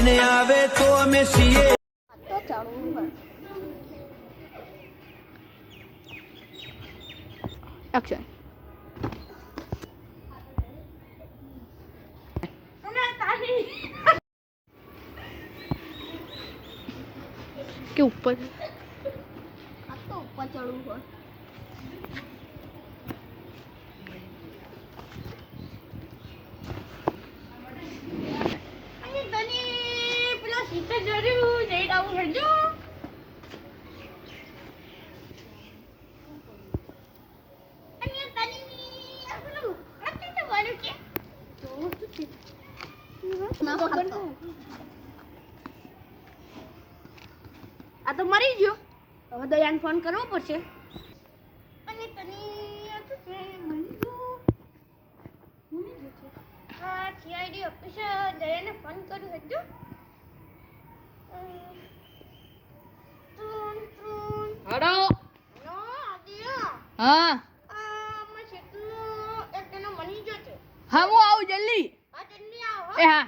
લઈને આવે તો અમે છીએ તો ચાલુ એક્શન કે ઉપર આ તો ઉપર ચડવું હોય અને તને પેલા સીતે જર્યું જઈ આવું હેજો અને તને પેલું આટલું તો વાળું કે તો શું છે ના ખબર આ તો મરી ગયો હવે દયાને ફોન કરવો પડશે અને તને આ તો છે મરી ગયો હા સીઆઈડી ઓફિસર દયાને ફોન કરું હજુ હડો નો આદિયા હા માં છેટલો એક તેનો મરી ગયો છે હા હું આવું જલ્દી આ જલ્દી આવો એ હા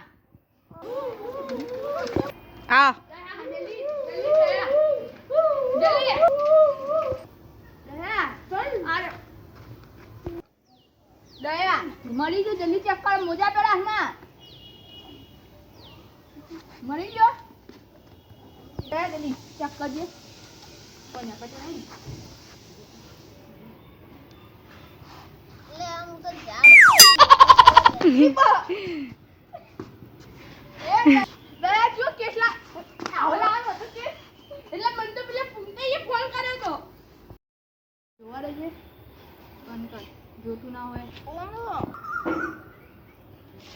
આ દયા મળી ગયો જલ્દી ચેક કર મોજા પેલા હાથમાં મળી ગયો દયા જલ્દી ચેક કરજે કોને પછી નહીં લે આમ તો જાવ દયા જો કેટલા આવલા હતો કે એટલે મને તો પેલા પુંતે ફોન કર્યો તો જોવા દેજે બંધ કર જોતું ના હોય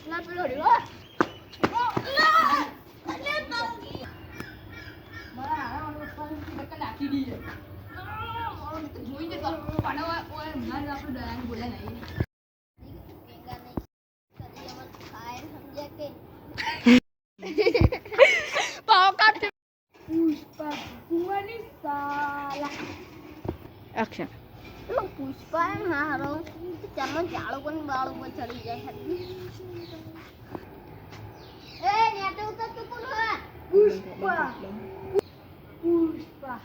ના પેલો રહ્યો નાખી દીજે જોઈ જતો પણ આપણે દયાને બોલે નહીં એક્શન પુષ્પા હારો ચાલો ચાળો પણ બાળ ઉપર ચડી જાય એ નેટે ઉતર તું કોણ હે પુષ્પા પુષ્પા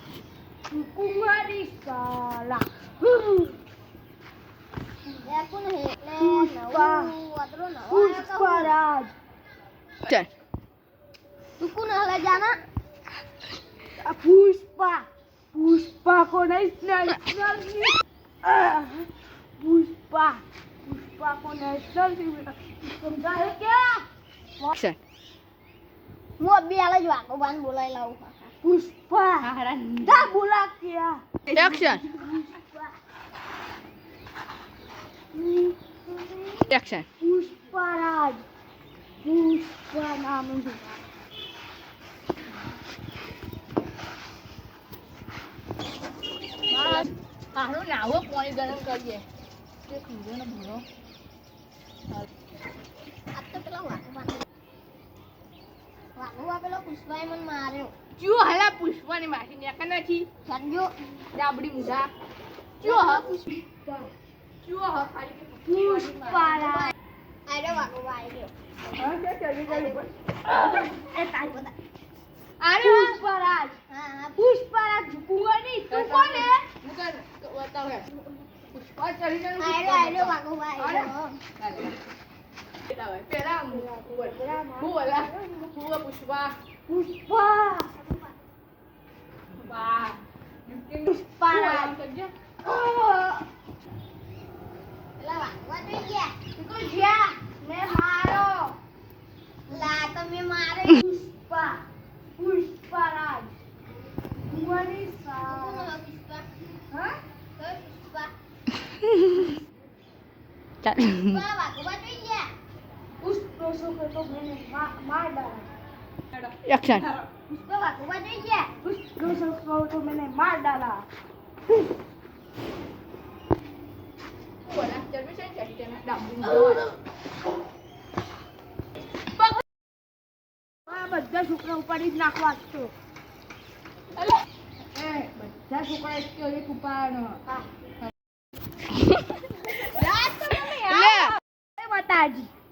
કુમારી સાલા એ કોણ હે પુષ્પા વાતરો ના પુષ્પરાજ ચાલ તું કોણ હલે જાના પુષ્પા પુષ્પा को नेशनल पुष्पा पुष्पा को नेशनल समझा है क्या एक्शन હું અબી આલે જ વાકો બાન બોલાઈ લાવું पुष्पा दा बोला क्या एक्शन एक्शन पुष्पराज पुष्पा नाम है હારું નાવો પાણી ગરમ કરીએ તે પીવાનો ભરો આ તો પેલા વાકો પેલો પુષ્પાએ મને માર્યો क्यों हला पुष्पाની માસી ને કને નથી સમજો ડાબડી મુઢા क्यों હ પુષ્પા क्यों હ ખાલી પુષ્પારા આરે વાકો વાઈ હા કે ચલી ગઈ ઉપર એ તાઈ બતા अरे पुष्पराज હા पुष्पराज झुकूंगा नहीं तू कौन है मुझे बताओ है पुष्पा चली गई આરે વાકો વાઈ पहला बोला हुआ पुष्पा પુષ્પા वाह પુષ્પરાજ समझे પેલા વાકો જોઈ ગયા तो क्या मैं मारो લા તમે મારે पुष्पा पुष्पराज कुमारी सा પુષ્પા हाँ પુષ્પા चल પેલા વાકો જોઈ ગયા उस दोस्तों को तो मैंने मार डाला एक्शन પુષ્પા વાકો જોઈ ગયા उस दोस्तों को तो मैंने मार डाला बोला चल मैं चल चल डाबू બધા છોકરા ઉપાડી જ નાખવા તો બધા છોકરા એક ઉપાડનો હા બતાજી